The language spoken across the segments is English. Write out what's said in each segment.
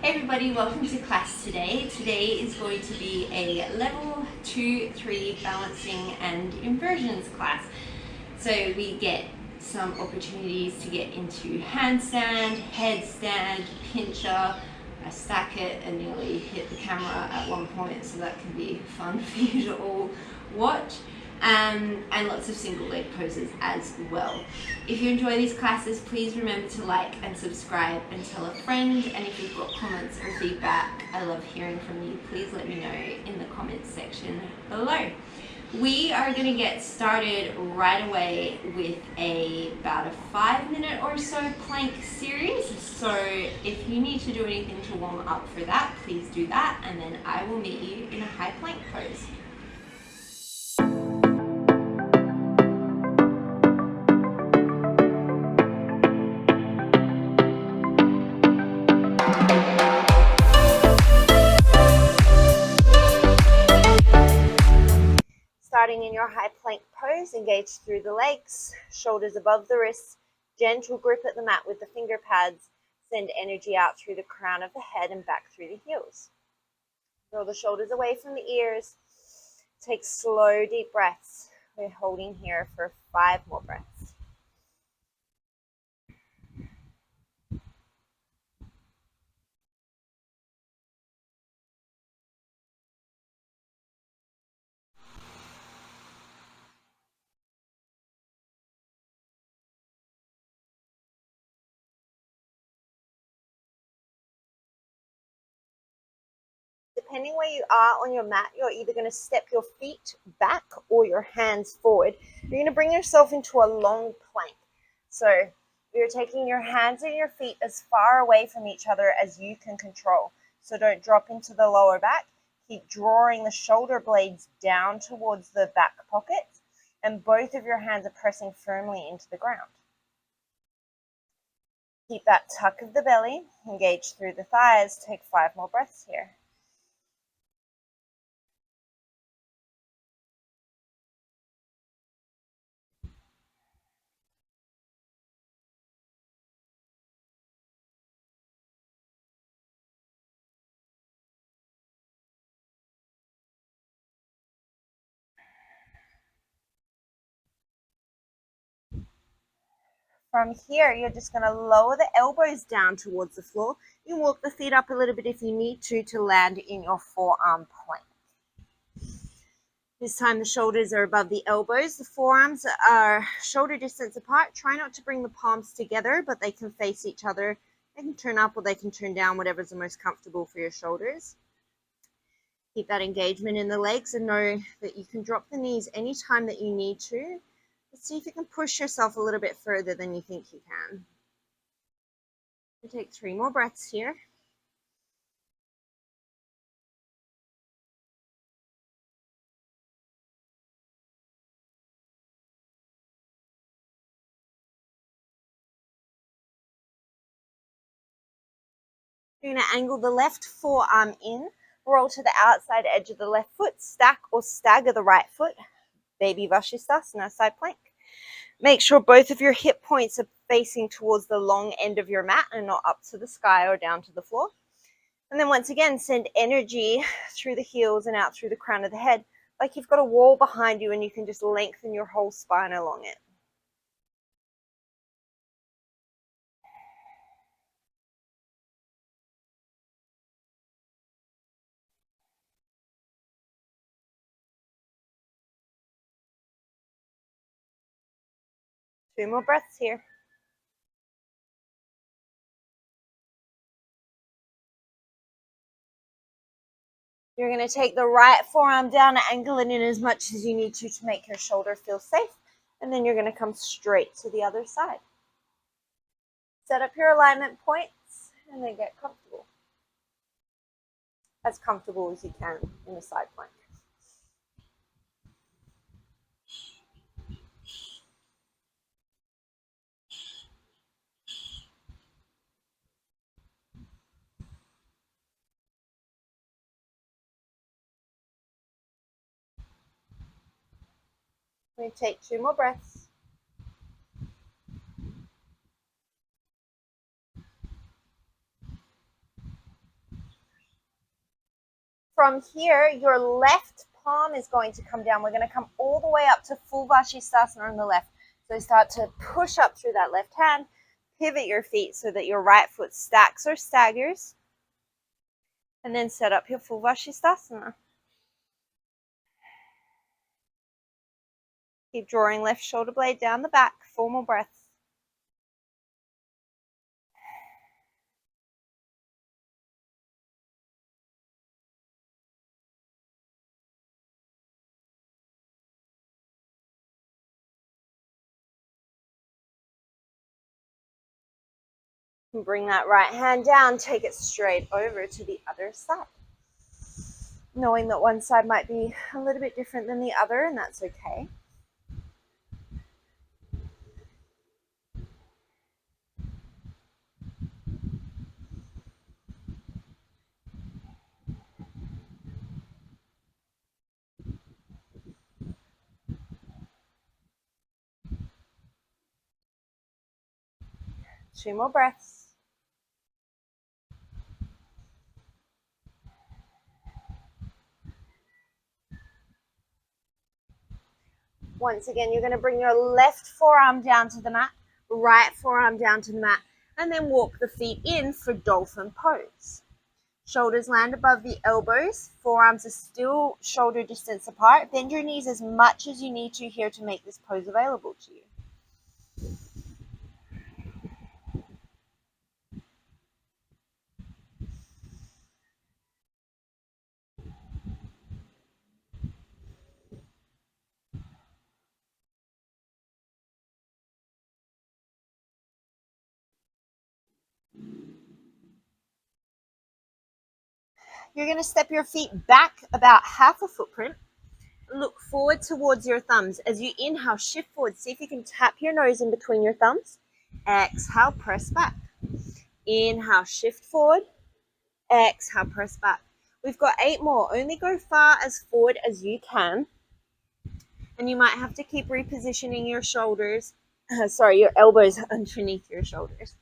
Hey everybody, welcome to class today. Today is going to be a level 2-3 balancing and inversions class. So we get some opportunities to get into handstand, headstand, pincher. I stack it and nearly hit the camera at one point, so that can be fun for you to all watch. And lots of single leg poses as well. If you enjoy these classes, please remember to like and subscribe and tell a friend. And if you've got comments or feedback, I love hearing from you. Please let me know in the comments section below. We are going to get started right away with about a 5-minute or so plank series. So if you need to do anything to warm up for that, please do that, and then I will meet you in a high plank pose. Starting in your high plank pose, engage through the legs, shoulders above the wrists, gentle grip at the mat with the finger pads, send energy out through the crown of the head and back through the heels. Draw the shoulders away from the ears, take slow deep breaths. We're holding here for 5 more breaths. Depending where you are on your mat, you're either going to step your feet back or your hands forward. You're going to bring yourself into a long plank. So you're taking your hands and your feet as far away from each other as you can control. So don't drop into the lower back. Keep drawing the shoulder blades down towards the back pockets, and both of your hands are pressing firmly into the ground. Keep that tuck of the belly, engage through the thighs. Take 5 more breaths here. From here, you're just going to lower the elbows down towards the floor. You can walk the feet up a little bit if you need to land in your forearm plank. This time the shoulders are above the elbows. The forearms are shoulder distance apart. Try not to bring the palms together, but they can face each other. They can turn up or they can turn down, whatever's the most comfortable for your shoulders. Keep that engagement in the legs and know that you can drop the knees anytime that you need to. See if you can push yourself a little bit further than you think you can. We'll take 3 more breaths here. You're going to angle the left forearm in, roll to the outside edge of the left foot, stack or stagger the right foot, baby Vashisthasana, side plank. Make sure both of your hip points are facing towards the long end of your mat and not up to the sky or down to the floor. And then once again, send energy through the heels and out through the crown of the head, like you've got a wall behind you and you can just lengthen your whole spine along it. Two more breaths here. You're going to take the right forearm down, angle it in as much as you need to make your shoulder feel safe, and then you're going to come straight to the other side. Set up your alignment points, and then get comfortable. As comfortable as you can in a side plank. We take 2 more breaths. From here, your left palm is going to come down. We're going to come all the way up to full Vashisthasana on the left. So start to push up through that left hand. Pivot your feet so that your right foot stacks or staggers. And then set up your full Vashisthasana. Keep drawing left shoulder blade down the back. 4 more breaths. And bring that right hand down. Take it straight over to the other side. Knowing that one side might be a little bit different than the other, and that's okay. Two more breaths. Once again, you're going to bring your left forearm down to the mat, right forearm down to the mat, and then walk the feet in for dolphin pose. Shoulders land above the elbows, forearms are still shoulder distance apart. Bend your knees as much as you need to here to make this pose available to you. You're going to step your feet back about half a footprint. Look forward towards your thumbs. As you inhale, shift forward. See if you can tap your nose in between your thumbs. Exhale, press back. Inhale, shift forward. Exhale, press back. We've got 8 more. Only go far as forward as you can. And you might have to keep repositioning your shoulders. Your elbows underneath your shoulders.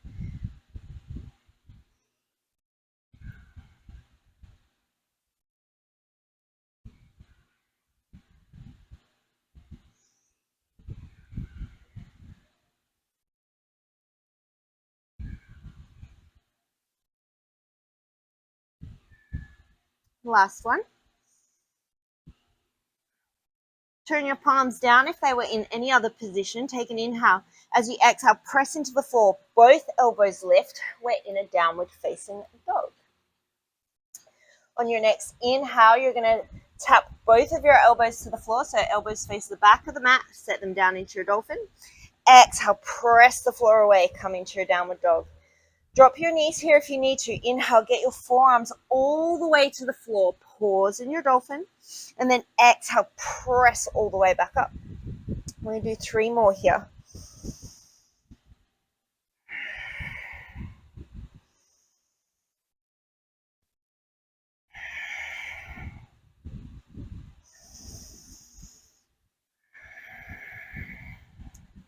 Last one. Turn your palms down if they were in any other position. Take an inhale. As you exhale, press into the floor. Both elbows lift. We're in a downward facing dog. On your next inhale, you're going to tap both of your elbows to the floor. So elbows face the back of the mat. Set them down into your dolphin. Exhale, press the floor away. Come into your downward dog. Drop your knees here if you need to. Inhale, get your forearms all the way to the floor. Pause in your dolphin. And then exhale, press all the way back up. We're going to do 3 more here.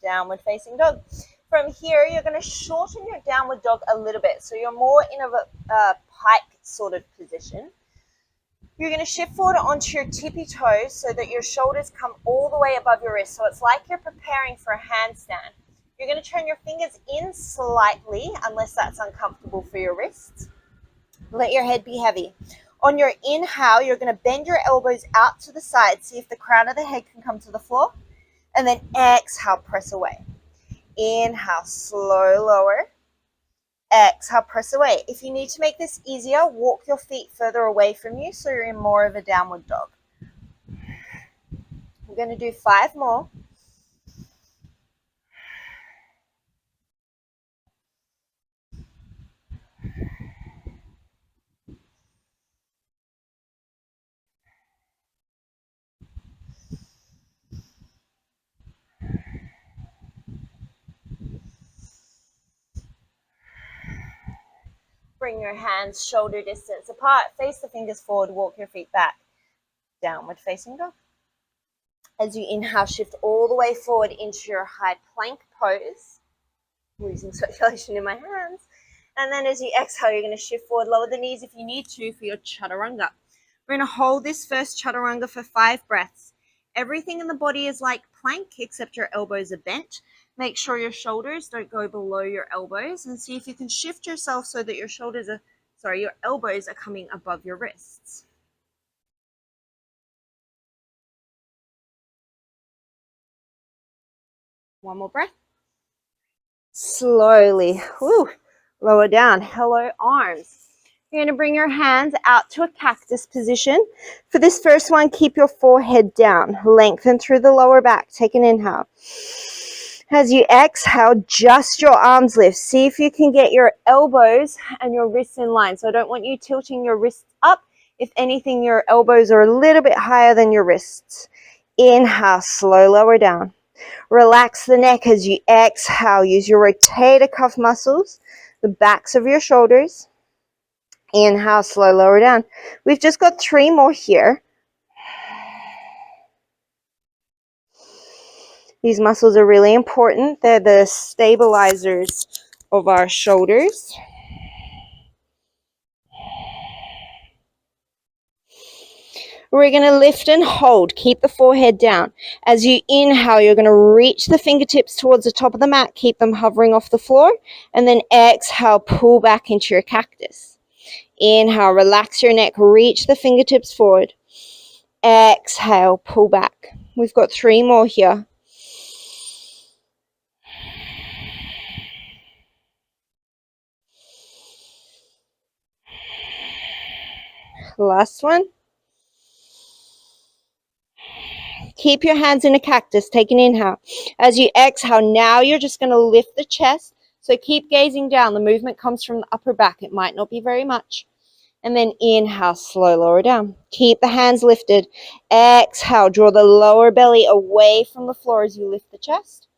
Downward facing dog. From here, you're going to shorten your downward dog a little bit. So you're more in a pike sort of position. You're going to shift forward onto your tippy toes so that your shoulders come all the way above your wrist. So it's like you're preparing for a handstand. You're going to turn your fingers in slightly, unless that's uncomfortable for your wrists. Let your head be heavy. On your inhale, you're going to bend your elbows out to the side. See if the crown of the head can come to the floor. And then exhale, press away. Inhale, slow lower. Exhale, press away. If you need to make this easier, walk your feet further away from you so you're in more of a downward dog. We're going to do 5 more. Bring your hands shoulder distance apart. Face the fingers forward. Walk your feet back. Downward facing dog. As you inhale, shift all the way forward into your high plank pose. Losing circulation in my hands. And then as you exhale, you're going to shift forward. Lower the knees if you need to for your chaturanga. We're going to hold this first chaturanga for 5 breaths. Everything in the body is like plank except your elbows are bent. Make sure your shoulders don't go below your elbows, and see if you can shift yourself so that your your elbows are coming above your wrists. One more breath. Slowly, lower down. Hello, arms. You're going to bring your hands out to a cactus position. For this first one, keep your forehead down. Lengthen through the lower back. Take an inhale. As you exhale, just your arms lift. See if you can get your elbows and your wrists in line. So I don't want you tilting your wrists up. If anything, your elbows are a little bit higher than your wrists. Inhale, slow lower down. Relax the neck as you exhale. Use your rotator cuff muscles, the backs of your shoulders. Inhale, slow lower down. We've just got 3 more here. These muscles are really important. They're the stabilizers of our shoulders. We're going to lift and hold. Keep the forehead down. As you inhale, you're going to reach the fingertips towards the top of the mat. Keep them hovering off the floor. And then exhale, pull back into your cactus. Inhale, relax your neck. Reach the fingertips forward. Exhale, pull back. We've got 3 more here. Last one. Keep your hands in a cactus. Take an inhale. As you exhale, now you're just going to lift the chest. So keep gazing down. The movement comes from the upper back. It might not be very much. And then inhale, slow lower down. Keep the hands lifted. Exhale, draw the lower belly away from the floor as you lift the chest.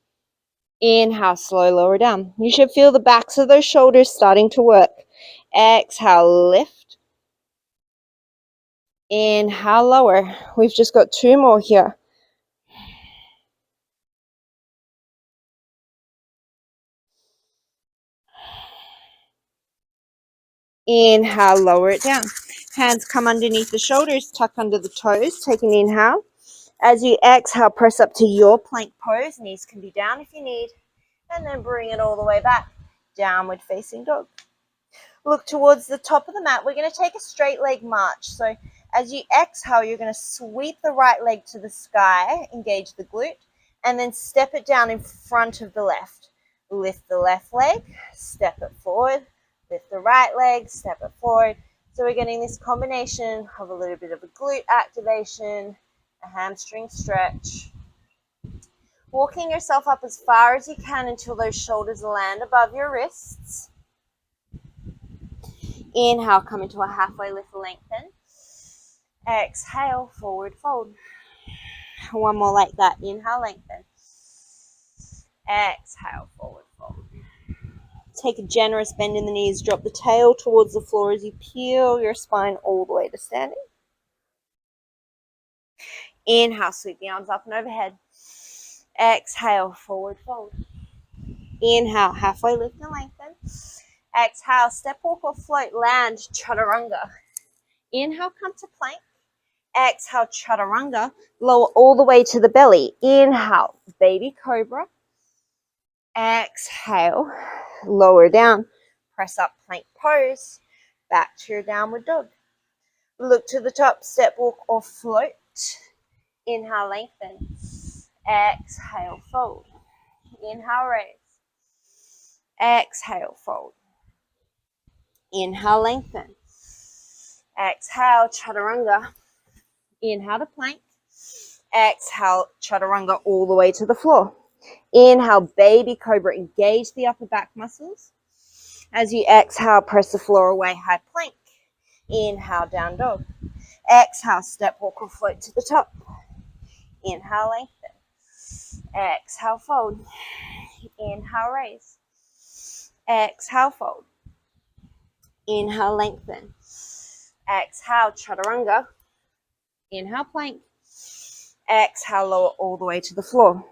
Inhale, slow lower down. You should feel the backs of those shoulders starting to work. Exhale, lift. Inhale, lower. We've just got 2 more here. Inhale, lower it down. Hands come underneath the shoulders, tuck under the toes. Take an inhale. As you exhale, press up to your plank pose. Knees can be down if you need. And then bring it all the way back. Downward facing dog. Look towards the top of the mat. We're going to take a straight leg march. So as you exhale, you're going to sweep the right leg to the sky, engage the glute, and then step it down in front of the left. Lift the left leg, step it forward. Lift the right leg, step it forward. So we're getting this combination of a little bit of a glute activation, a hamstring stretch. Walking yourself up as far as you can until those shoulders land above your wrists. Inhale, come into a halfway lift, lengthen. Exhale, forward fold. One more like that. Inhale, lengthen. Exhale, forward fold. Take a generous bend in the knees. Drop the tail towards the floor as you peel your spine all the way to standing. Inhale, sweep the arms up and overhead. Exhale, forward fold. Inhale, halfway lift and lengthen. Exhale, step, walk or float, land, chaturanga. Inhale, come to plank. Exhale, chaturanga. Lower all the way to the belly. Inhale, baby cobra. Exhale, lower down. Press up, plank pose. Back to your downward dog. Look to the top, step, walk or float. Inhale, lengthen. Exhale, fold. Inhale, raise. Exhale, fold. Inhale, lengthen. Exhale, chaturanga. Inhale to plank. Exhale, chaturanga all the way to the floor. Inhale, baby cobra. Engage the upper back muscles. As you exhale, press the floor away, high plank. Inhale, down dog. Exhale, step, walk or float to the top. Inhale, lengthen. Exhale, fold. Inhale, raise. Exhale, fold. Inhale, lengthen. Exhale, chaturanga. Inhale, plank. Exhale, lower all the way to the floor.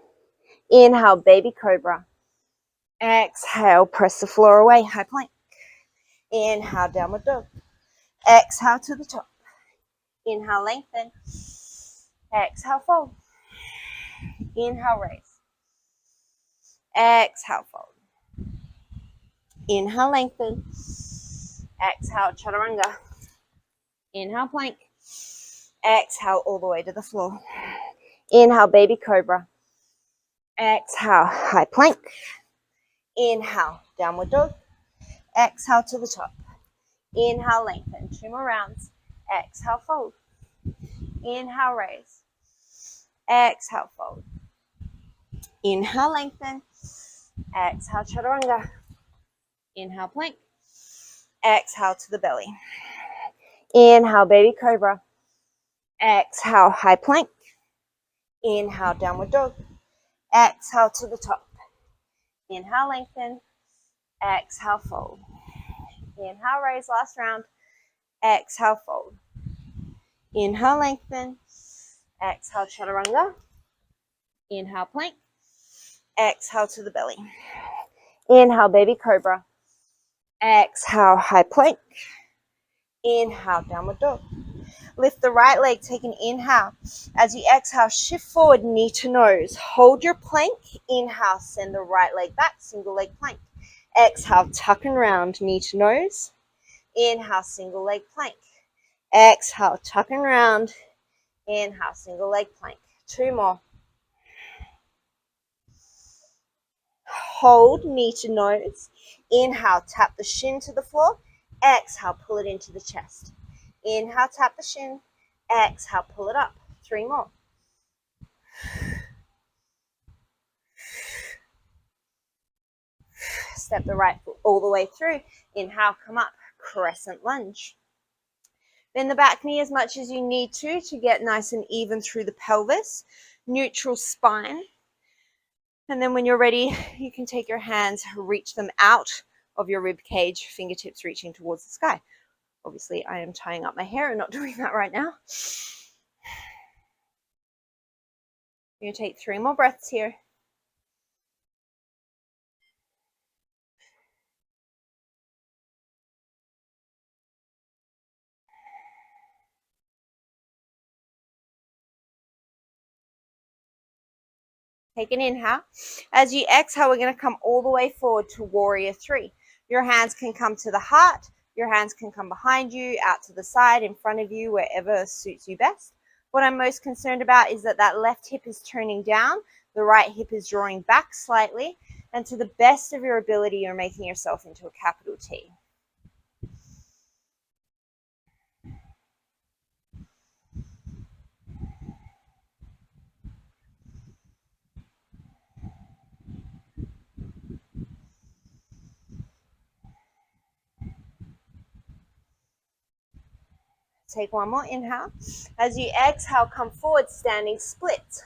Inhale, baby cobra. Exhale, press the floor away, high plank. Inhale, downward dog. Exhale to the top. Inhale, lengthen. Exhale, fold. Inhale, raise. Exhale, fold. Inhale, lengthen. Exhale, chaturanga. Inhale, plank. Exhale all the way to the floor. Inhale, baby cobra. Exhale, high plank. Inhale, downward dog. Exhale to the top. Inhale, lengthen. 2 more rounds. Exhale, fold. Inhale, raise. Exhale, fold. Inhale, lengthen. Exhale, chaturanga. Inhale, plank. Exhale to the belly. Inhale, baby cobra. Exhale, high plank. Inhale, downward dog. Exhale to the top. Inhale, lengthen. Exhale, fold. Inhale, raise, last round. Exhale, fold. Inhale, lengthen. Exhale, chaturanga. Inhale, plank. Exhale to the belly. Inhale, baby cobra. Exhale, high plank. Inhale, downward dog. Lift the right leg, take an inhale. As you exhale, shift forward, knee to nose. Hold your plank. Inhale, send the right leg back, single leg plank. Exhale, tuck and round, knee to nose. Inhale, single leg plank. Exhale, tuck and round. Inhale, single leg plank. 2 more. Hold, knee to nose. Inhale, tap the shin to the floor. Exhale, pull it into the chest. Inhale, tap the shin. Exhale, pull it up. 3 more. Step the right foot all the way through. Inhale, come up, crescent lunge. Bend the back knee as much as you need to get nice and even through the pelvis. Neutral spine. And then when you're ready, you can take your hands, reach them out of your rib cage, fingertips reaching towards the sky. Obviously, I am tying up my hair and not doing that right now. You're going to take 3 more breaths here. Take an inhale. As you exhale, we're going to come all the way forward to warrior 3. Your hands can come to the heart. Your hands can come behind you, out to the side, in front of you, wherever suits you best. What I'm most concerned about is that that left hip is turning down, the right hip is drawing back slightly, and to the best of your ability, you're making yourself into a capital T. Take 1 more inhale. As you exhale, come forward, standing split.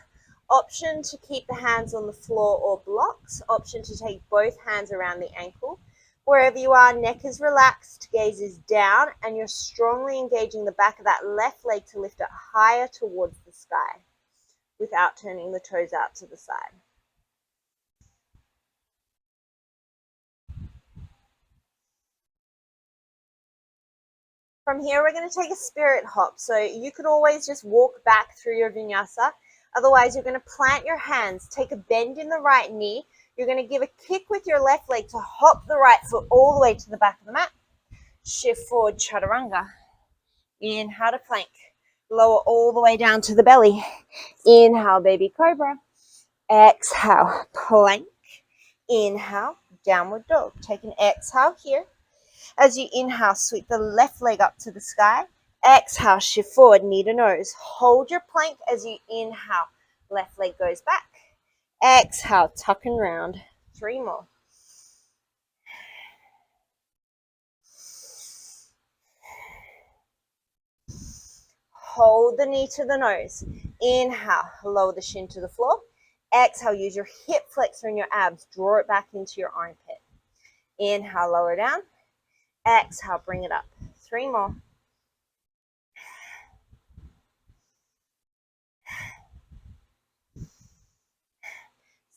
Option to keep the hands on the floor or blocks. Option to take both hands around the ankle. Wherever you are, neck is relaxed, gaze is down, and you're strongly engaging the back of that left leg to lift it higher towards the sky without turning the toes out to the side. From here, we're going to take a spirit hop. So you could always just walk back through your vinyasa. Otherwise, you're going to plant your hands, take a bend in the right knee. You're going to give a kick with your left leg to hop the right foot all the way to the back of the mat. Shift forward, chaturanga. Inhale to plank. Lower all the way down to the belly. Inhale, baby cobra. Exhale, plank. Inhale, downward dog. Take an exhale here. As you inhale, sweep the left leg up to the sky. Exhale, shift forward, knee to nose. Hold your plank as you inhale. Left leg goes back. Exhale, tuck and round. 3 more. Hold the knee to the nose. Inhale, lower the shin to the floor. Exhale, use your hip flexor and your abs. Draw it back into your armpit. Inhale, lower down. Exhale, bring it up. 3 more.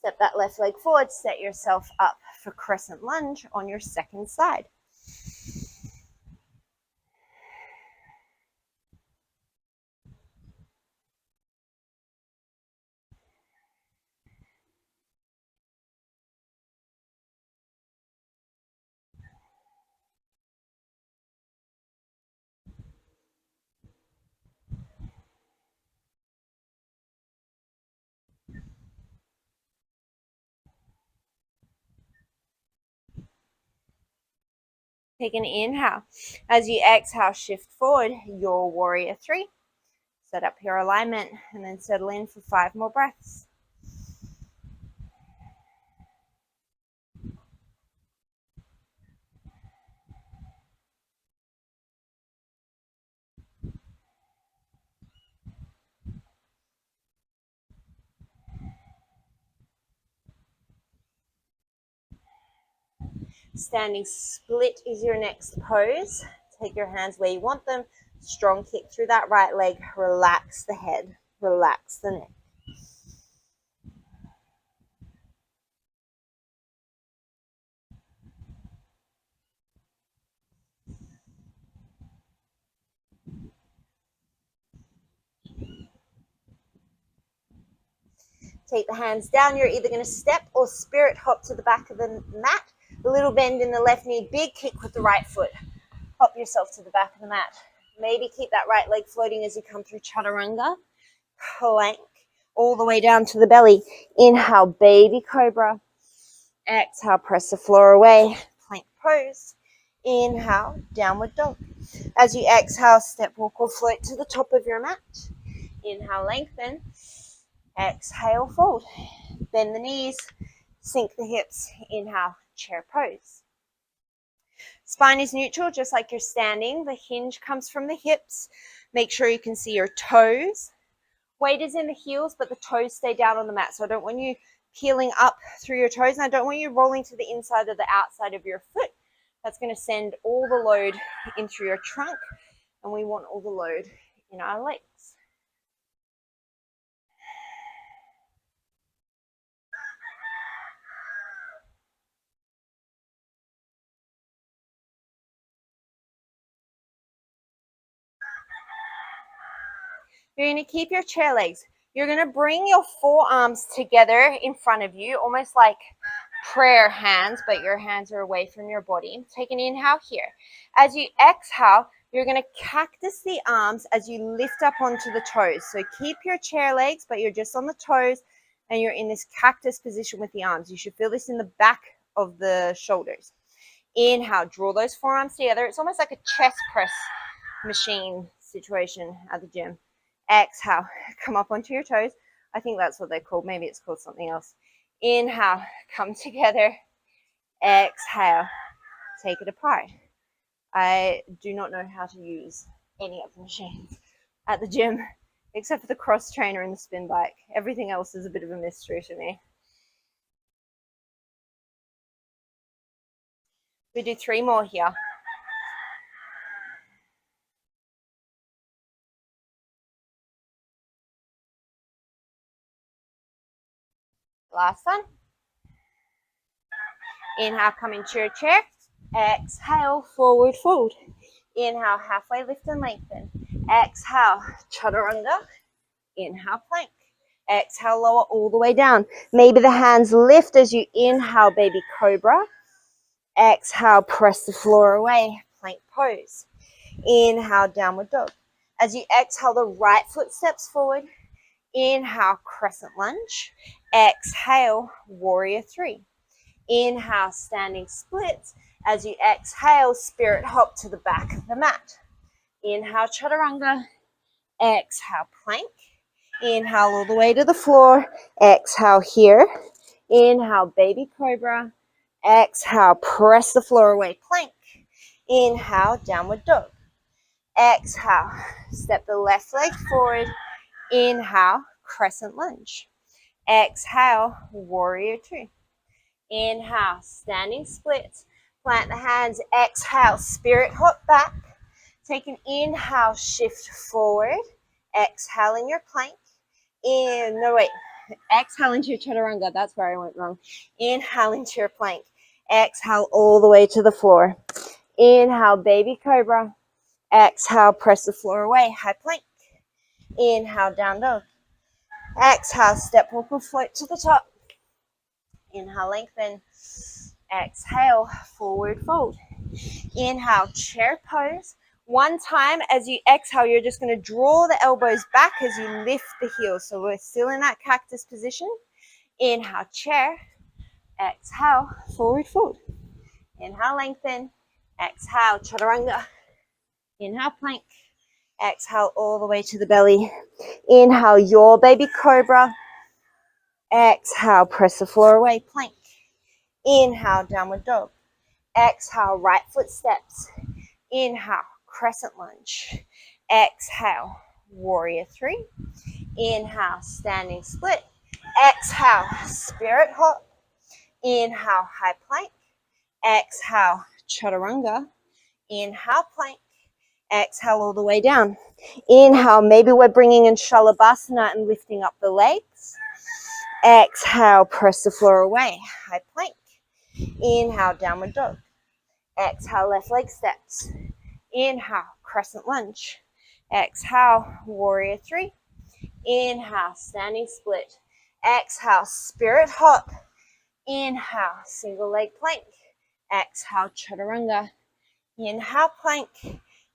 Step that left leg forward, set yourself up for crescent lunge on your second side. Take an inhale. As you exhale, shift forward, your warrior three. Set up your alignment and then settle in for 5 more breaths. Standing split is your next pose. Take your hands where you want them. Strong kick through that right leg. Relax the head. Relax the neck. Take the hands down. You're either going to step or spirit hop to the back of the mat. A little bend in the left knee. Big kick with the right foot. Hop yourself to the back of the mat. Maybe keep that right leg floating as you come through chaturanga. Plank all the way down to the belly. Inhale, baby cobra. Exhale, press the floor away. Plank pose. Inhale, downward dog. As you exhale, step, walk, or float to the top of your mat. Inhale, lengthen. Exhale, fold. Bend the knees, sink the hips. Inhale, chair pose. Spine is neutral, just like you're standing. The hinge comes from the hips. Make sure you can see your toes. Weight is in the heels, but the toes stay down on the mat. So I don't want you peeling up through your toes, and I don't want you rolling to the inside or the outside of your foot. That's going to send all the load in through your trunk, and we want all the load in our legs. You're going to keep your chair legs. You're going to bring your forearms together in front of you, almost like prayer hands, but your hands are away from your body. Take an inhale here. As you exhale, you're going to cactus the arms as you lift up onto the toes. So keep your chair legs, but you're just on the toes, and you're in this cactus position with the arms. You should feel this in the back of the shoulders. Inhale, draw those forearms together. It's almost like a chest press machine situation at the gym. Exhale, come up onto your toes. I think that's what they're called. Maybe it's called something else. Inhale, come together. Exhale, take it apart. I do not know how to use any of the machines at the gym, except for the cross trainer and the spin bike. Everything else is a bit of a mystery to me. We do 3 more here. Last one. Inhale, come into your chair. Exhale, forward fold. Inhale, halfway lift and lengthen. Exhale, chaturanga. Inhale, plank. Exhale, lower all the way down. Maybe the hands lift as you inhale, baby cobra. Exhale, press the floor away. Plank pose. Inhale, downward dog. As you exhale, the right foot steps forward. Inhale, crescent lunge. Exhale, warrior three. Inhale, standing splits. As you exhale, spirit hop to the back of the mat. Inhale, chaturanga. Exhale, plank. Inhale all the way to the floor. Exhale here. Inhale, baby cobra. Exhale, press the floor away, plank. Inhale, downward dog. Exhale, step the left leg forward. Inhale, crescent lunge. Exhale, warrior two. Inhale, standing splits. Plant the hands. Exhale, spirit hop back. Take an inhale, shift forward. Exhale in your plank. Exhale into your chaturanga. That's where I went wrong. Inhale into your plank. Exhale all the way to the floor. Inhale, baby cobra. Exhale, press the floor away. High plank. Inhale, down dog. Exhale, step, walk, or float to the top. Inhale, lengthen. Exhale, forward fold. Inhale, chair pose. One time as you exhale, you're just going to draw the elbows back as you lift the heels. So we're still in that cactus position. Inhale, chair. Exhale, forward fold. Inhale, lengthen. Exhale, chaturanga. Inhale, plank. Exhale all the way to the belly. Inhale, your baby cobra. Exhale, press the floor away, plank. Inhale, downward dog. Exhale, right foot steps. Inhale, crescent lunge. Exhale, warrior three. Inhale, standing split. Exhale, spirit hop. Inhale, high plank. Exhale, chaturanga. Inhale, plank. Exhale all the way down. Inhale, maybe we're bringing in shalabhasana and lifting up the legs. Exhale, press the floor away. High plank. Inhale, downward dog. Exhale, left leg steps. Inhale, crescent lunge. Exhale, warrior three. Inhale, standing split. Exhale, spirit hop. Inhale, single leg plank. Exhale, chaturanga. Inhale, plank.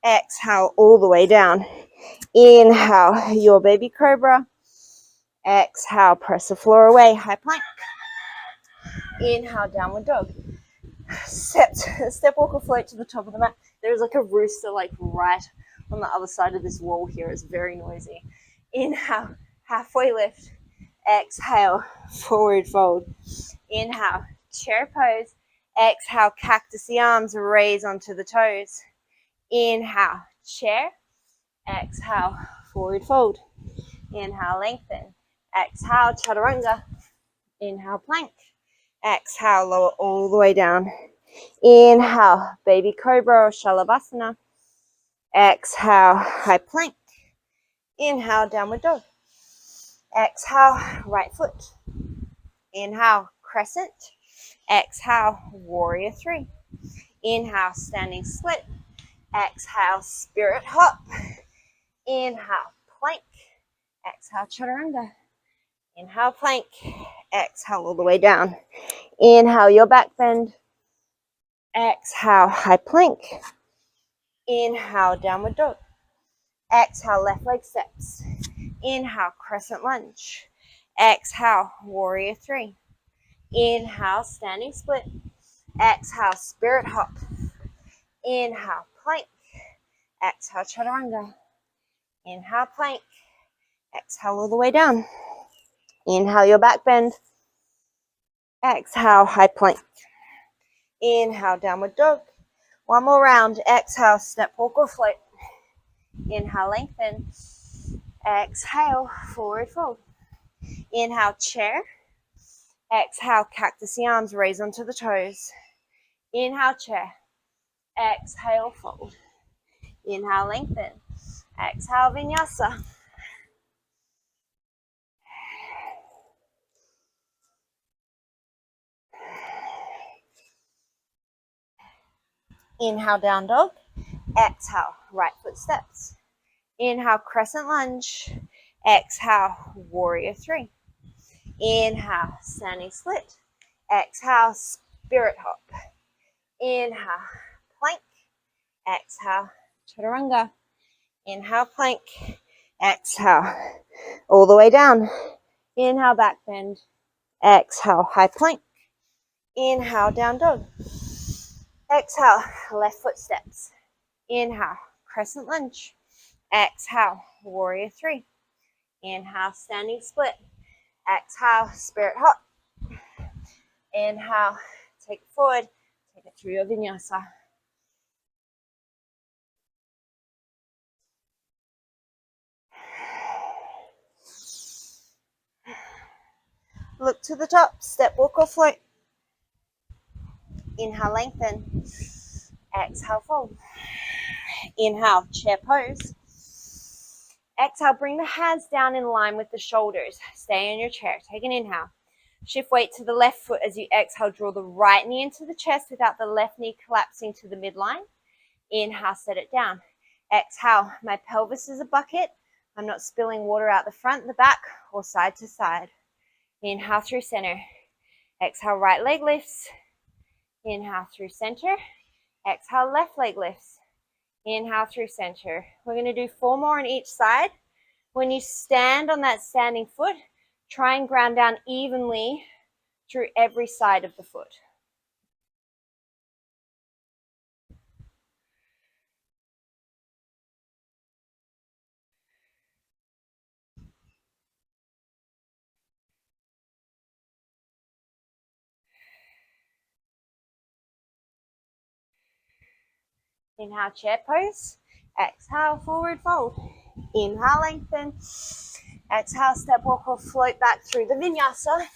Exhale all the way down. Inhale, your baby cobra. Exhale, press the floor away. High plank. Inhale, downward dog. Step walk or float to the top of the mat. There's like a rooster like right on the other side of this wall here. It's very noisy. Inhale, halfway lift. Exhale, forward fold. Inhale, chair pose. Exhale, cactus the arms, raise onto the toes. Inhale, chair. Exhale, forward fold. Inhale, lengthen. Exhale, chaturanga. Inhale, plank. Exhale, lower all the way down. Inhale, baby cobra or shalabhasana. Exhale, high plank. Inhale, downward dog. Exhale, right foot. Inhale, crescent. Exhale, warrior three. Inhale, standing split. Exhale, spirit hop. Inhale, plank. Exhale, chaturanga. Inhale, plank. Exhale all the way down. Inhale, your back bend. Exhale, high plank. Inhale, downward dog. Exhale, left leg steps. Inhale, crescent lunge. Exhale, warrior three. Inhale, standing split. Exhale, spirit hop. Inhale, plank. Exhale, chaturanga. Inhale, plank. Exhale all the way down. Inhale, your back bend. Exhale, high plank. Inhale, downward dog. One more round. Exhale, step walk or float. Inhale, lengthen. Exhale, forward fold. Inhale, chair. Exhale, cactus the arms, raise onto the toes. Inhale, chair. Exhale, fold. Inhale, lengthen. Exhale, vinyasa. Inhale, down dog. Exhale, right foot steps. Inhale, crescent lunge. Exhale, warrior three. Inhale, standing split. Exhale, spirit hop. Inhale, plank. Exhale, chaturanga. Inhale, plank. Exhale, all the way down. Inhale, back bend. Exhale, high plank. Inhale, down dog. Exhale, left foot steps. Inhale, crescent lunge. Exhale, warrior three. Inhale, standing split. Exhale, spirit hop. Inhale, take it forward. Take it through your vinyasa. Look to the top, step, walk or float. Inhale, lengthen. Exhale, fold. Inhale, chair pose. Exhale, bring the hands down in line with the shoulders. Stay in your chair. Take an inhale. Shift weight to the left foot as you exhale. Draw the right knee into the chest without the left knee collapsing to the midline. Inhale, set it down. Exhale, my pelvis is a bucket. I'm not spilling water out the front, the back, or side to side. Inhale through center. Exhale, right leg lifts. Inhale through center. Exhale, left leg lifts. Inhale through center. We're going to do 4 more on each side. When you stand on that standing foot, try and ground down evenly through every side of the foot. Inhale, chair pose. Exhale, forward fold. Inhale, lengthen. Exhale, step walk or float back through the vinyasa.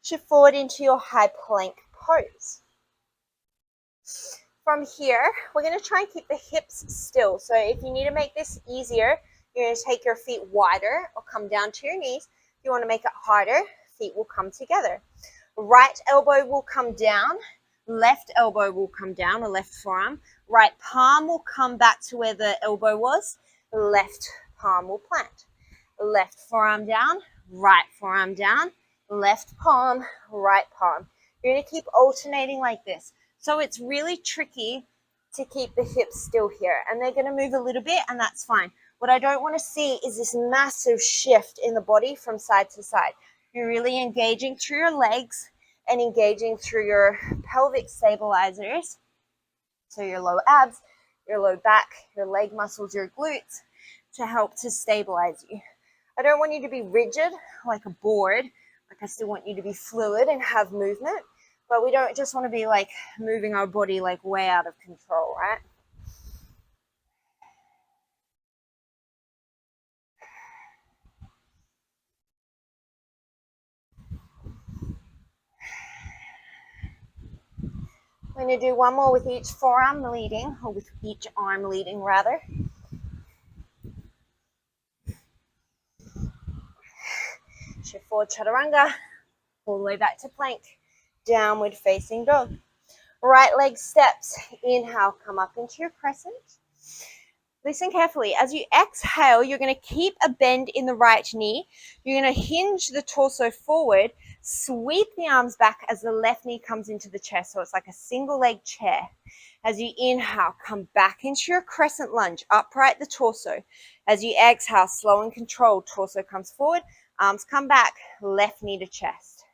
Shift forward into your high plank pose. From here, we're going to try and keep the hips still. So if you need to make this easier, you're going to take your feet wider or come down to your knees. If you want to make it harder, feet will come together. Right elbow will come down. Left elbow will come down, or left forearm. Right palm will come back to where the elbow was. Left palm will plant. Left forearm down, right forearm down, left palm, right palm. You're going to keep alternating like this. So it's really tricky to keep the hips still here. And they're going to move a little bit, and that's fine. What I don't want to see is this massive shift in the body from side to side. You're really engaging through your legs and engaging through your pelvic stabilizers. So your low abs, your low back, your leg muscles, your glutes, to help to stabilize you. I don't want you to be rigid like a board. Like, I still want you to be fluid and have movement, but we don't just want to be like moving our body like way out of control, right? We're going to do one more with each forearm leading, or with each arm leading rather. Shift forward, chaturanga, all the way back to plank, downward facing dog. Right leg steps, inhale, come up into your crescent. Listen carefully. As you exhale, you're going to keep a bend in the right knee. You're going to hinge the torso forward, sweep the arms back as the left knee comes into the chest. So it's like a single leg chair. As you inhale, come back into your crescent lunge, upright the torso. As you exhale, slow and controlled, torso comes forward, arms come back, left knee to chest.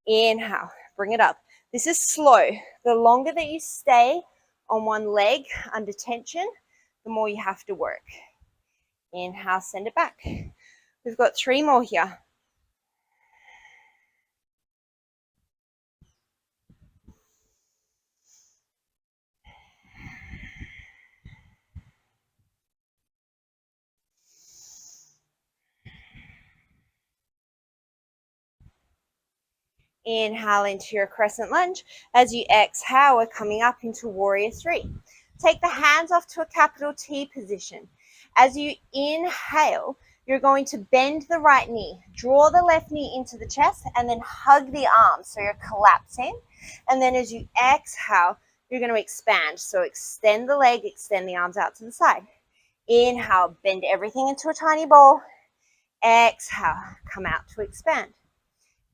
Inhale, bring it up. This is slow. The longer that you stay on one leg under tension, the more you have to work. Inhale, send it back. We've got 3 more here. Inhale into your crescent lunge. As you exhale, we're coming up into warrior 3. Take the hands off to a capital T position. As you inhale, you're going to bend the right knee, draw the left knee into the chest, and then hug the arms. So you're collapsing. And then as you exhale, you're going to expand. So extend the leg, extend the arms out to the side. Inhale, bend everything into a tiny ball. Exhale, come out to expand.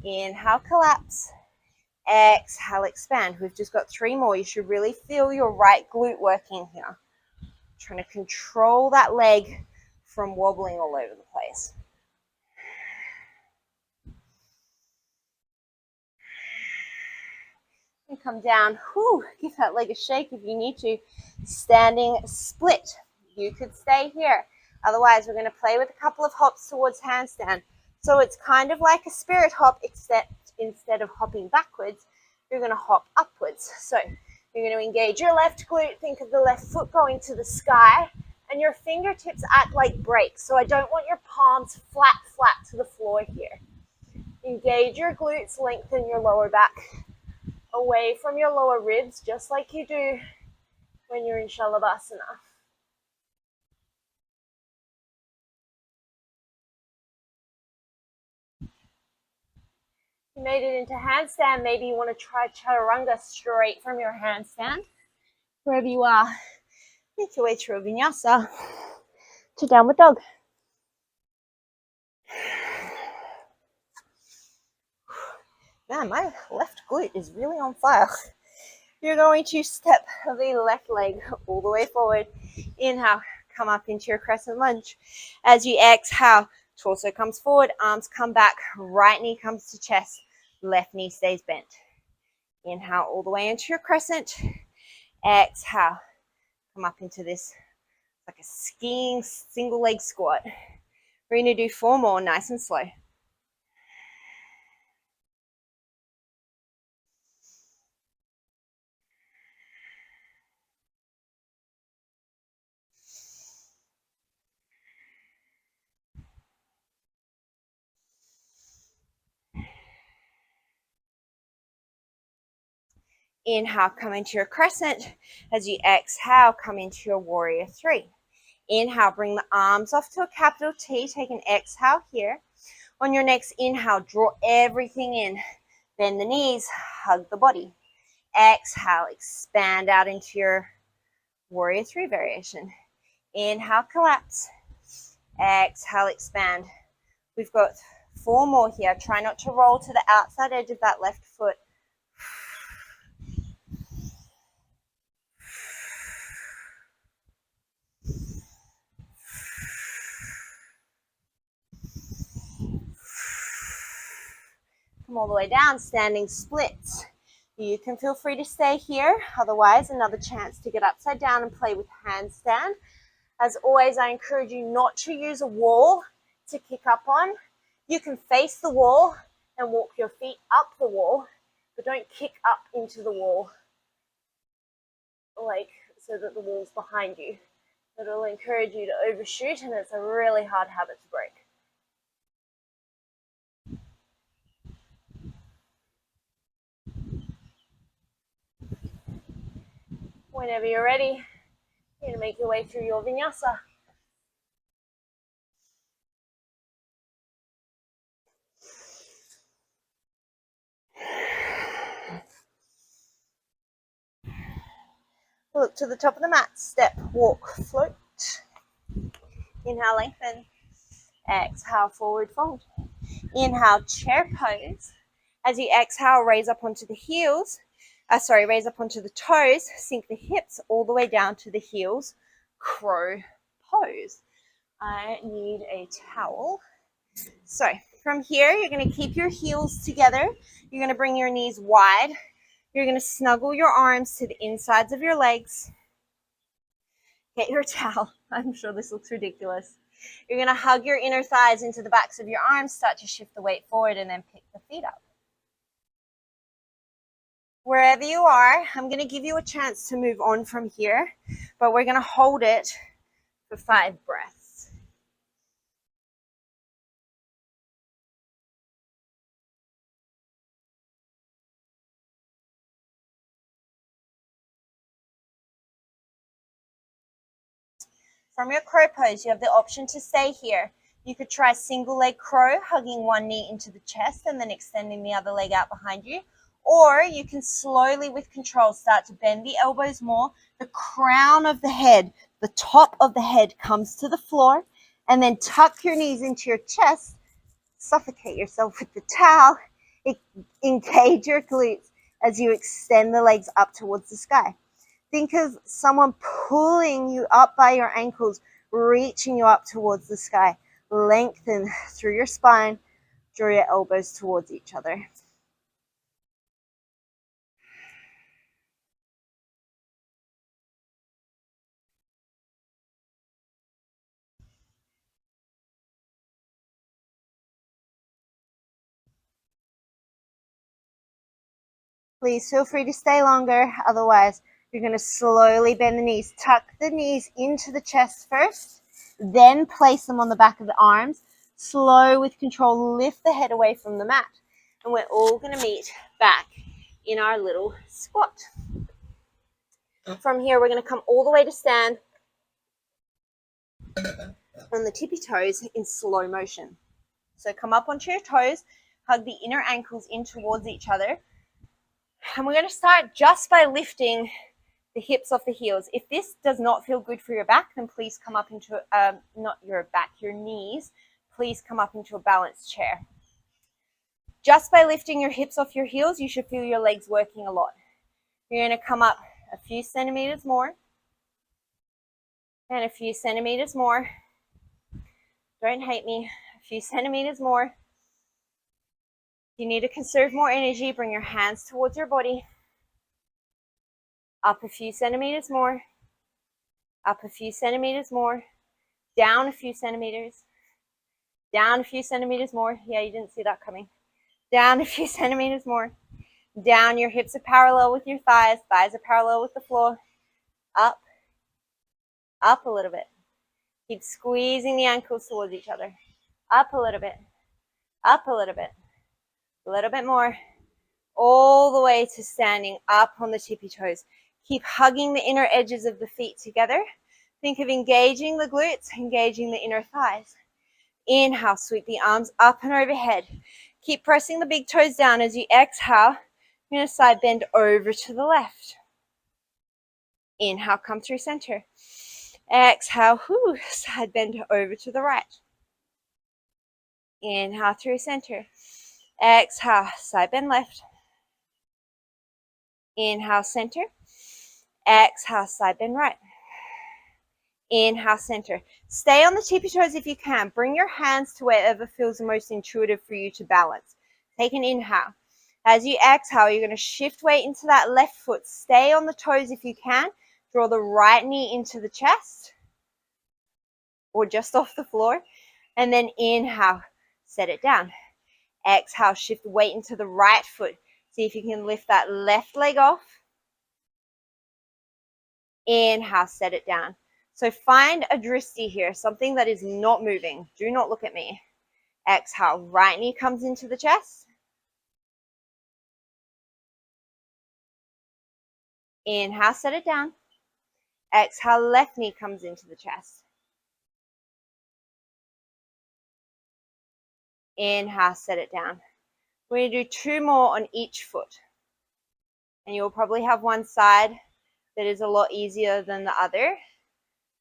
Inhale, collapse. Exhale, expand. We've just got 3 more. You should really feel your right glute working here. Trying to control that leg from wobbling all over the place. And come down. Whew, give that leg a shake if you need to. Standing split. You could stay here. Otherwise, we're going to play with a couple of hops towards handstand. So it's kind of like a spirit hop, except instead of hopping backwards, you're going to hop upwards. So you're going to engage your left glute. Think of the left foot going to the sky, and your fingertips act like brakes. So I don't want your palms flat to the floor here. Engage your glutes, lengthen your lower back away from your lower ribs, just like you do when you're in Shalabhasana. You made it into handstand. Maybe you want to try chaturanga straight from your handstand. Wherever you are, make your way through a vinyasa to downward dog. Man, my left glute is really on fire. You're going to step the left leg all the way forward. Inhale, come up into your crescent lunge. As you exhale, torso comes forward, arms come back, right knee comes to chest, left knee stays bent. Inhale all the way into your crescent. Exhale, come up into this like a skiing single leg squat. We're going to do 4 more, nice and slow. Inhale, come into your crescent. As you exhale, come into your warrior 3. Inhale, bring the arms off to a capital T. Take an exhale here. On your next inhale, draw everything in. Bend the knees, hug the body. Exhale, expand out into your warrior 3 variation. Inhale, collapse. Exhale, expand. We've got 4 more here. Try not to roll to the outside edge of that left foot. Come all the way down, standing splits. You can feel free to stay here. Otherwise, another chance to get upside down and play with handstand. As always, I encourage you not to use a wall to kick up on. You can face the wall and walk your feet up the wall, but don't kick up into the wall like so that the wall's behind you. It'll encourage you to overshoot, and it's a really hard habit to break. Whenever you're ready, you're going to make your way through your vinyasa. Look to the top of the mat, step, walk, float. Inhale, lengthen. Exhale, forward fold. Inhale, chair pose. As you exhale, raise up onto the heels. Raise up onto the toes. Sink the hips all the way down to the heels. Crow pose. I need a towel. So from here, you're going to keep your heels together. You're going to bring your knees wide. You're going to snuggle your arms to the insides of your legs. Get your towel. I'm sure this looks ridiculous. You're going to hug your inner thighs into the backs of your arms, start to shift the weight forward, and then pick the feet up. Wherever you are, I'm going to give you a chance to move on from here, but we're going to hold it for 5 breaths. From your crow pose, you have the option to stay here. You could try single leg crow, hugging one knee into the chest and then extending the other leg out behind you. Or you can slowly, with control, start to bend the elbows more. The crown of the head, the top of the head comes to the floor, and then tuck your knees into your chest. Suffocate yourself with the towel. Engage your glutes as you extend the legs up towards the sky. Think of someone pulling you up by your ankles, reaching you up towards the sky. Lengthen through your spine. Draw your elbows towards each other. Please feel free to stay longer. Otherwise, you're going to slowly bend the knees. Tuck the knees into the chest first, then place them on the back of the arms. Slow with control, lift the head away from the mat. And we're all going to meet back in our little squat. From here, we're going to come all the way to stand on the tippy toes in slow motion. So come up onto your toes, hug the inner ankles in towards each other. And we're going to start just by lifting the hips off the heels. If this does not feel good for your back, then please come up into, not your back, your knees. Please come up into a balanced chair. Just by lifting your hips off your heels, you should feel your legs working a lot. You're going to come up a few centimeters more and a few centimeters more. Don't hate me. A few centimeters more. If you need to conserve more energy, bring your hands towards your body. Up a few centimeters more. Up a few centimeters more. Down a few centimeters. Down a few centimeters more. Yeah, you didn't see that coming. Down a few centimeters more. Down, your hips are parallel with your thighs. Thighs are parallel with the floor. Up. Up a little bit. Keep squeezing the ankles towards each other. Up a little bit. Up a little bit. A little bit more. All the way to standing up on the tippy toes. Keep hugging the inner edges of the feet together. Think of engaging the glutes, engaging the inner thighs. Inhale, sweep the arms up and overhead. Keep pressing the big toes down as you exhale. You're going to side bend over to the left. Inhale, come through center. Exhale, side bend over to the right. Inhale through center. Exhale, side bend left. Inhale, center. Exhale, side bend right. Inhale, center. Stay on the tippy toes if you can. Bring your hands to wherever feels the most intuitive for you to balance. Take an inhale. As you exhale, you're going to shift weight into that left foot. Stay on the toes if you can. Draw the right knee into the chest or just off the floor. And then inhale, set it down. Exhale, shift weight into the right foot. See if you can lift that left leg off. Inhale, set it down. So find a drishti here, something that is not moving. Do not look at me. Exhale, right knee comes into the chest. Inhale, set it down. Exhale, left knee comes into the chest. Inhale, set it down. We're going to do 2 more on each foot. And you'll probably have one side that is a lot easier than the other.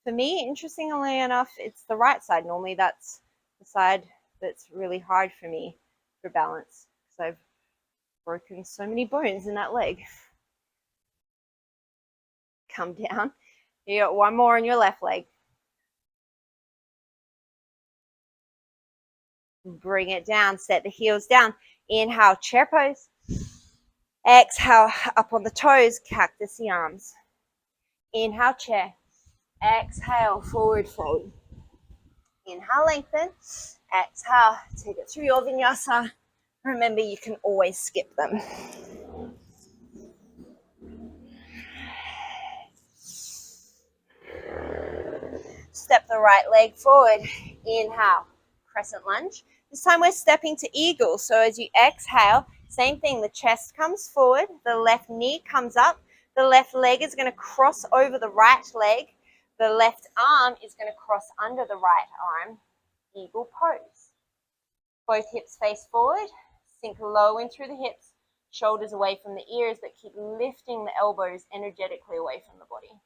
For me, interestingly enough, it's the right side. Normally that's the side that's really hard for me for balance because I've broken so many bones in that leg. Come down. You got 1 more on your left leg. Bring it down. Set the heels down. Inhale, chair pose. Exhale, up on the toes, cactus the arms. Inhale, chair. Exhale, forward fold. Inhale, lengthen. Exhale, take it through your vinyasa. Remember, you can always skip them. Step the right leg forward. Inhale, crescent lunge. This time we're stepping to eagle. So as you exhale, same thing. The chest comes forward. The left knee comes up. The left leg is going to cross over the right leg. The left arm is going to cross under the right arm. Eagle pose. Both hips face forward. Sink low in through the hips. Shoulders away from the ears, but keep lifting the elbows energetically away from the body.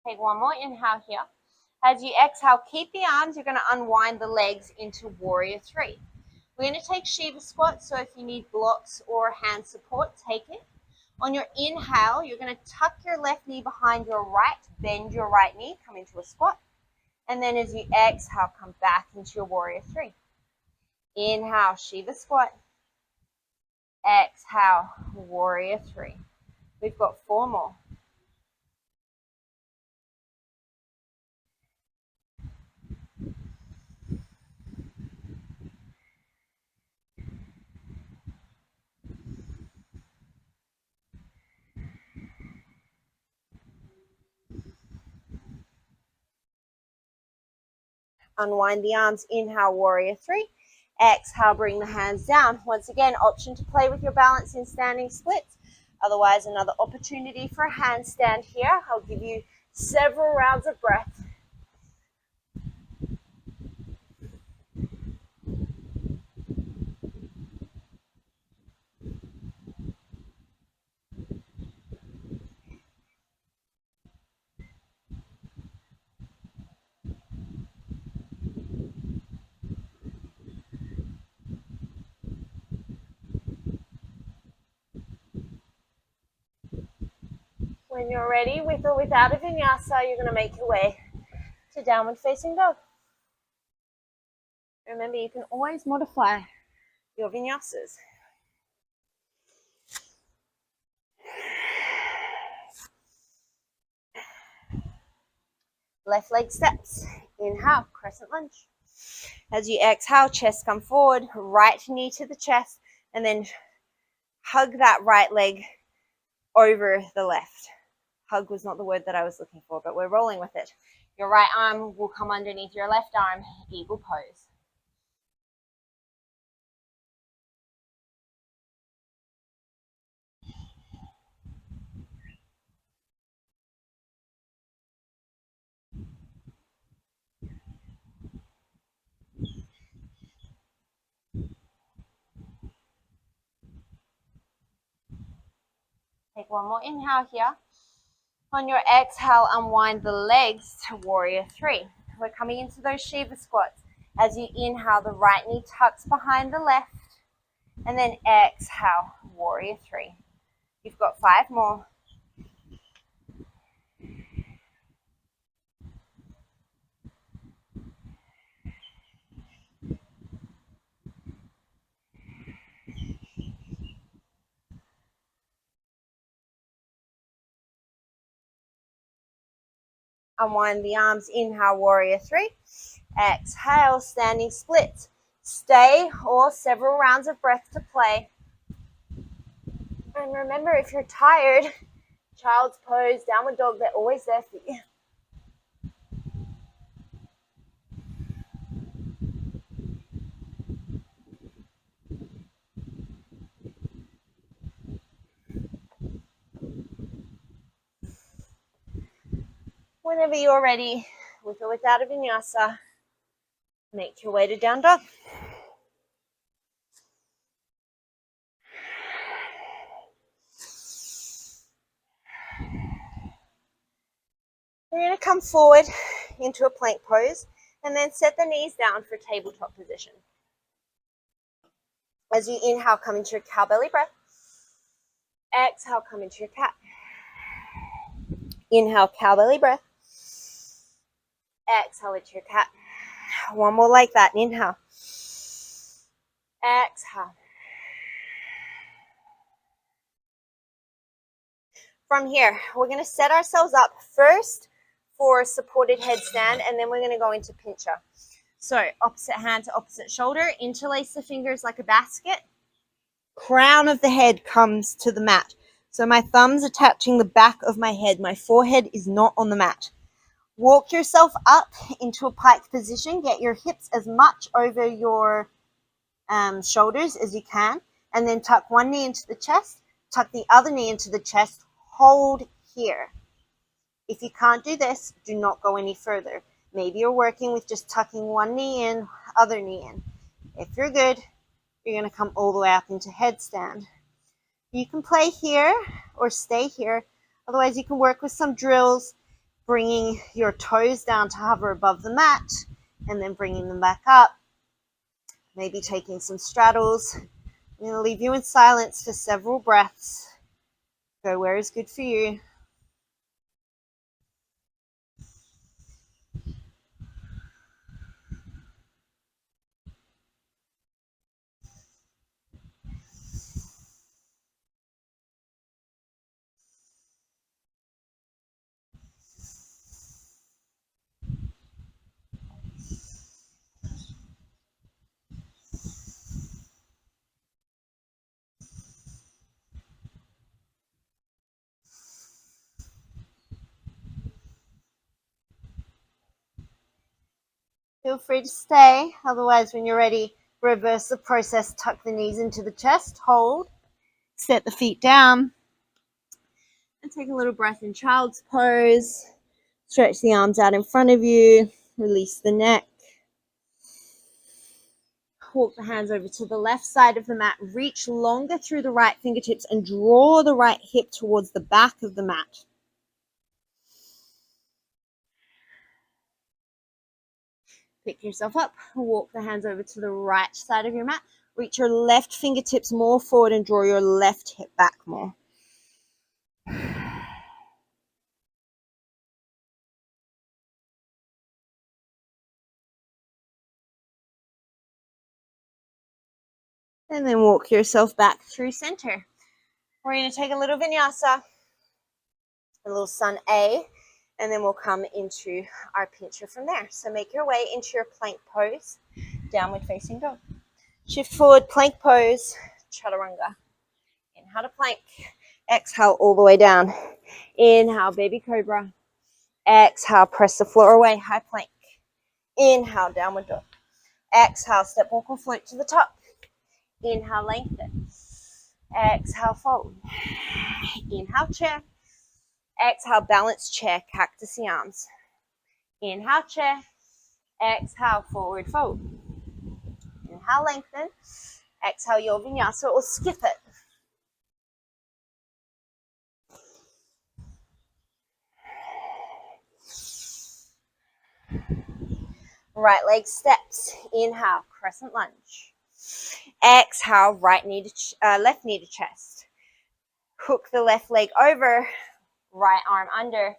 Take 1 more inhale here. As you exhale, keep the arms. You're going to unwind the legs into warrior 3. We're going to take Shiva squat, so if you need blocks or hand support, take it. On your inhale, you're going to tuck your left knee behind your right, bend your right knee, come into a squat. And then as you exhale, come back into your warrior 3. Inhale, Shiva squat. Exhale, warrior 3. We've got 4 more. Unwind the arms. Inhale, warrior 3. Exhale, bring the hands down. Once again, option to play with your balance in standing splits. Otherwise, another opportunity for a handstand here. I'll give you several rounds of breath. When you're ready, with or without a vinyasa, you're going to make your way to downward facing dog. Remember, you can always modify your vinyasas. Left leg steps. Inhale, crescent lunge. As you exhale, chest come forward, right knee to the chest, and then hug that right leg over the left. Hug was not the word that I was looking for, but we're rolling with it. Your right arm will come underneath your left arm, eagle pose. Take one more inhale here. On your exhale, unwind the legs to warrior three. We're coming into those Shiva squats. As you inhale, the right knee tucks behind the left, and then exhale, warrior three. You've got 5 more. Unwind the arms, inhale, warrior three. Exhale, standing splits. Stay or several rounds of breath to play. And remember, if you're tired, child's pose, downward dog, they're always there for you. Whenever you're ready, with or without a vinyasa, make your way to down dog. We're going to come forward into a plank pose and then set the knees down for tabletop position. As you inhale, come into your cow belly breath. Exhale, come into your cat. Inhale, cow belly breath. Exhale into your cat. One more like that. Inhale. Exhale. From here, we're going to set ourselves up first for supported headstand, and then we're going to go into pincher. So opposite hand to opposite shoulder, interlace the fingers like a basket. Crown of the head comes to the mat. So my thumbs are touching the back of my head. My forehead is not on the mat. Walk yourself up into a pike position. Get your hips as much over your shoulders as you can. And then tuck one knee into the chest. Tuck the other knee into the chest. Hold here. If you can't do this, do not go any further. Maybe you're working with just tucking one knee in, other knee in. If you're good, you're going to come all the way up into headstand. You can play here or stay here. Otherwise, you can work with some drills, bringing your toes down to hover above the mat and then bringing them back up. Maybe taking some straddles. I'm going to leave you in silence for several breaths. Go where is good for you. Feel free to stay. Otherwise, when you're ready, reverse the process. Tuck the knees into the chest. Hold. Set the feet down. And take a little breath in child's pose. Stretch the arms out in front of you. Release the neck. Walk the hands over to the left side of the mat. Reach longer through the right fingertips and draw the right hip towards the back of the mat. Pick yourself up, walk the hands over to the right side of your mat. Reach your left fingertips more forward and draw your left hip back more. And then walk yourself back through center. We're going to take a little vinyasa, a little sun A, and then we'll come into our pincher from there. So make your way into your plank pose, downward facing dog. Shift forward, plank pose, chaturanga. Inhale to plank. Exhale all the way down. Inhale, baby cobra. Exhale, press the floor away, high plank. Inhale, downward dog. Exhale, step, walk, or float to the top. Inhale, lengthen. Exhale, fold. Inhale, chair. Exhale, balance chair, cactusy arms. Inhale, chair. Exhale, forward fold. Inhale, lengthen. Exhale, your vinyasa or skip it. Right leg steps. Inhale, crescent lunge. Exhale, left knee to chest. Hook the left leg over, right arm under.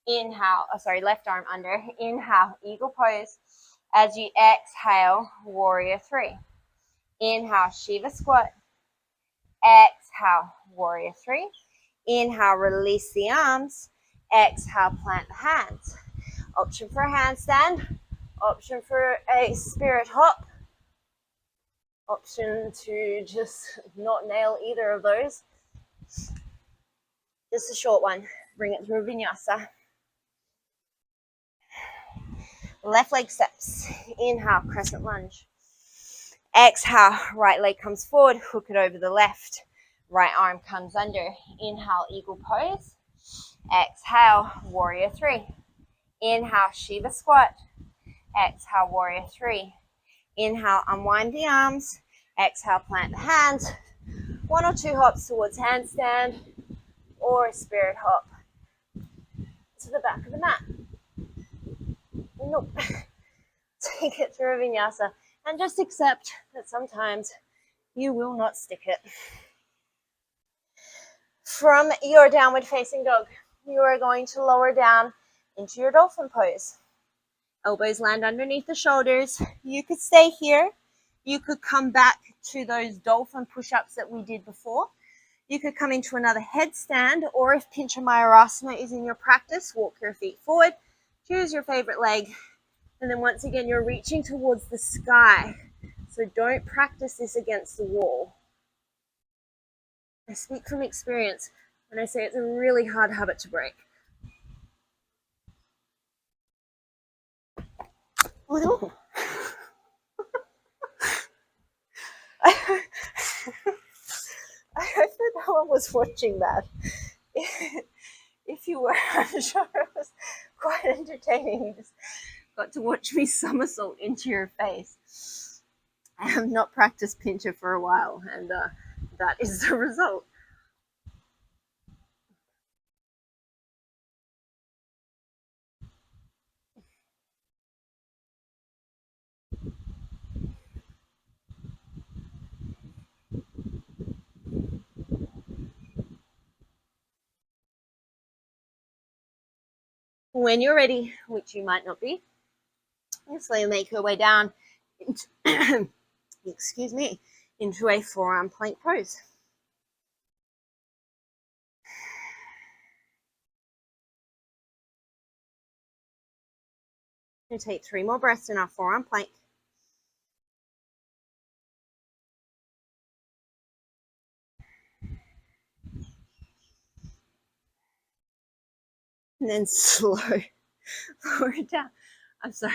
Inhale, left arm under. Inhale, eagle pose. As you exhale, warrior three. Inhale, Shiva squat. Exhale, warrior three. Inhale, release the arms. Exhale, plant the hands. Option for a handstand. Option for a spirit hop. Option to just not nail either of those. Just a short one. Bring it through a vinyasa. Left leg steps. Inhale, crescent lunge. Exhale, right leg comes forward, hook it over the left. Right arm comes under. Inhale, eagle pose. Exhale, warrior three. Inhale, Shiva squat. Exhale, warrior three. Inhale, unwind the arms. Exhale, plant the hands. One or two hops towards handstand or a spirit hop to the back of the mat. Nope. Take it through a vinyasa and just accept that sometimes you will not stick it. From your downward facing dog, you are going to lower down into your dolphin pose. Elbows land underneath the shoulders. You could stay here. You could come back to those dolphin push-ups that we did before. You could come into another headstand, or if Pincha Mayurasana is in your practice, walk your feet forward, choose your favorite leg, and then once again, you're reaching towards the sky. So don't practice this against the wall. I speak from experience when I say it's a really hard habit to break. Oh, I hope that no one was watching that. If you were, I'm sure it was quite entertaining. You just got to watch me somersault into your face. I have not practiced pincher for a while, and that is the result. When you're ready, which you might not be, you slowly make your way down into, excuse me, into a forearm plank pose. We'll take 3 more breaths in our forearm plank. And then lower it down. I'm sorry,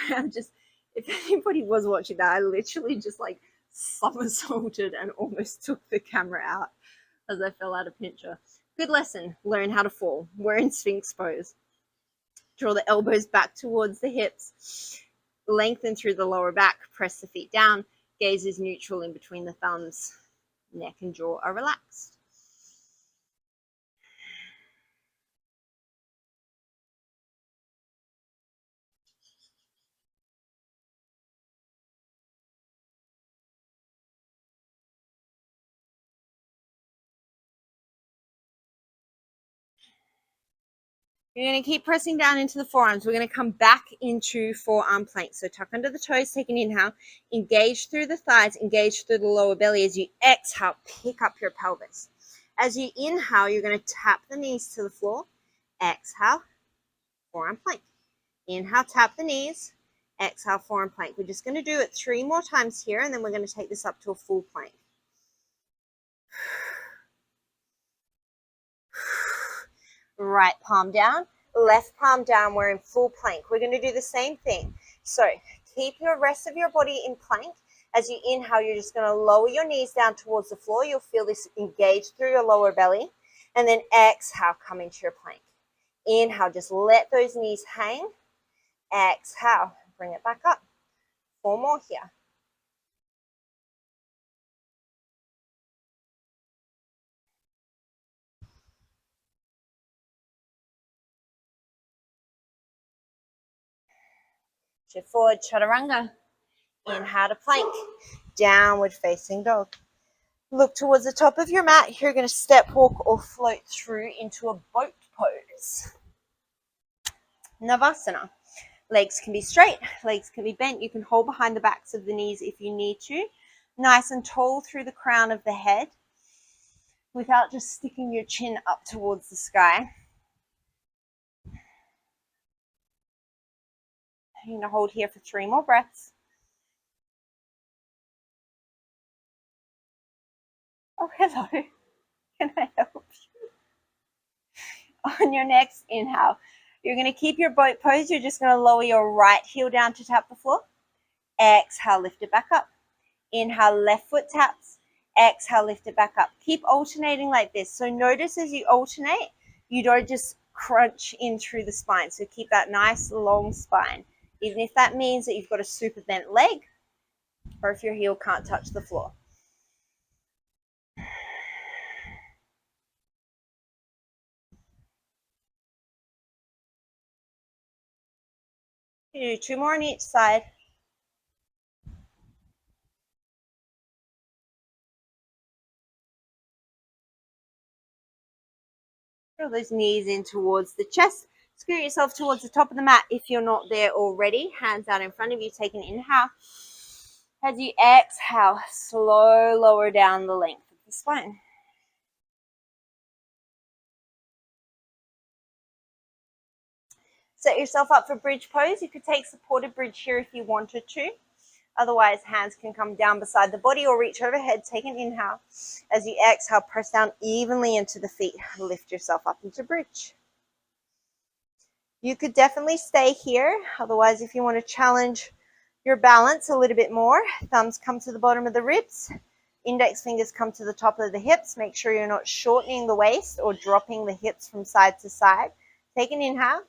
if anybody was watching that, I literally just like somersaulted and almost took the camera out as I fell out of pincher. Good lesson, learn how to fall. We're in Sphinx pose. Draw the elbows back towards the hips. Lengthen through the lower back, press the feet down. Gaze is neutral in between the thumbs. Neck and jaw are relaxed. You're going to keep pressing down into the forearms. We're going to come back into forearm plank. So tuck under the toes, take an inhale, engage through the thighs, engage through the lower belly. As you exhale, pick up your pelvis. As you inhale, you're going to tap the knees to the floor. Exhale, forearm plank. Inhale, tap the knees. Exhale, forearm plank. We're just going to do it 3 more times here, and then we're going to take this up to a full plank. Right palm down, left palm down. We're in full plank. We're going to do the same thing. So keep your rest of your body in plank. As you inhale, you're just going to lower your knees down towards the floor. You'll feel this engage through your lower belly. And then exhale, come into your plank. Inhale, just let those knees hang. Exhale, bring it back up. 4 more here. Shift forward, chaturanga. Inhale to plank. Downward facing dog. Look towards the top of your mat. You're going to step, walk, or float through into a boat pose. Navasana. Legs can be straight, legs can be bent. You can hold behind the backs of the knees if you need to. Nice and tall through the crown of the head without just sticking your chin up towards the sky. You're going to hold here for 3 more breaths. Oh, hello. Can I help you? On your next inhale, you're going to keep your boat pose. You're just going to lower your right heel down to tap the floor. Exhale, lift it back up. Inhale, left foot taps. Exhale, lift it back up. Keep alternating like this. So notice as you alternate, you don't just crunch in through the spine. So keep that nice long spine. Even if that means that you've got a super bent leg or if your heel can't touch the floor. You do 2 more on each side. Draw those knees in towards the chest. Scoot yourself towards the top of the mat if you're not there already. Hands out in front of you. Take an inhale. As you exhale, slow lower down the length of the spine. Set yourself up for bridge pose. You could take supported bridge here if you wanted to. Otherwise, hands can come down beside the body or reach overhead. Take an inhale. As you exhale, press down evenly into the feet. Lift yourself up into bridge. You could definitely stay here. Otherwise, if you want to challenge your balance a little bit more, thumbs come to the bottom of the ribs. Index fingers come to the top of the hips. Make sure you're not shortening the waist or dropping the hips from side to side. Take an inhale.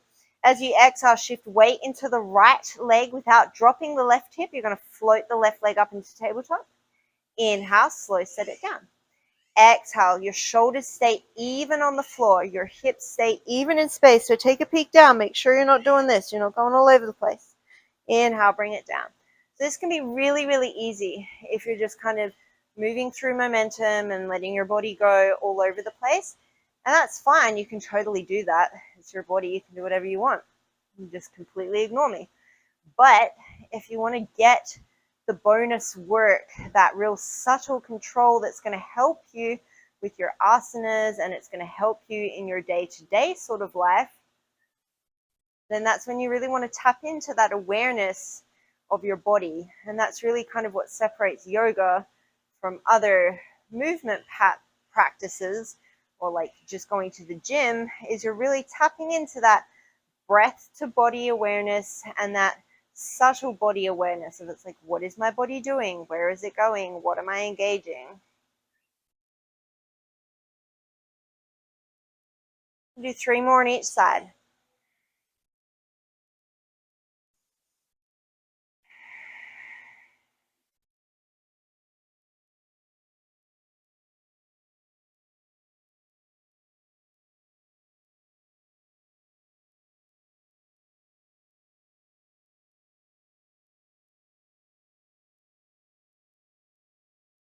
As you exhale, shift weight into the right leg without dropping the left hip. You're going to float the left leg up into tabletop. Inhale, slow set it down. Exhale, your shoulders stay even on the floor. Your hips stay even in space. So take a peek down. Make sure you're not doing this. You're not going all over the place. Inhale, bring it down. So this can be really, really easy if you're just kind of moving through momentum and letting your body go all over the place. And that's fine. You can totally do that. It's your body. You can do whatever you want. You just completely ignore me. But if you want to get the bonus work, that real subtle control that's going to help you with your asanas and it's going to help you in your day-to-day sort of life, then that's when you really want to tap into that awareness of your body. And that's really kind of what separates yoga from other movement practices or like just going to the gym, is you're really tapping into that breath to body awareness and that subtle body awareness of it's like, what is my body doing? Where is it going? What am I engaging? Do 3 more on each side.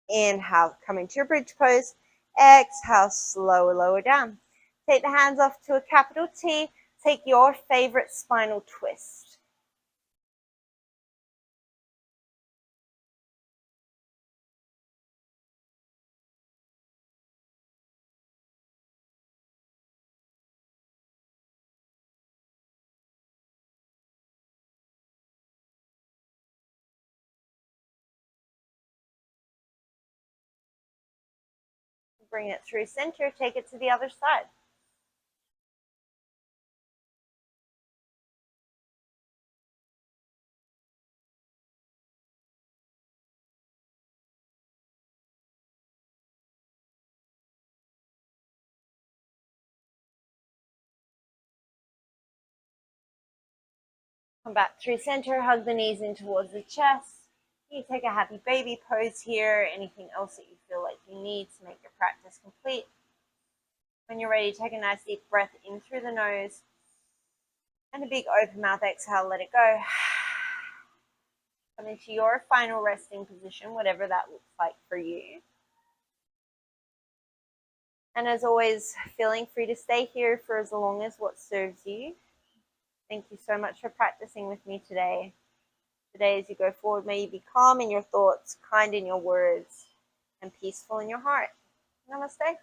Inhale, come into your bridge pose. Exhale, slower, lower down. Take the hands off to a capital T. Take your favorite spinal twist. Bring it through center, take it to the other side. Come back through center, hug the knees in towards the chest. You take a happy baby pose here, anything else that you feel like you need to make your practice complete. When you're ready, take a nice deep breath in through the nose and a big open mouth exhale, let it go. Come into your final resting position, whatever that looks like for you. And as always, feeling free to stay here for as long as what serves you. Thank you so much for practicing with me today. Today, as you go forward, may you be calm in your thoughts, kind in your words, and peaceful in your heart. Namaste.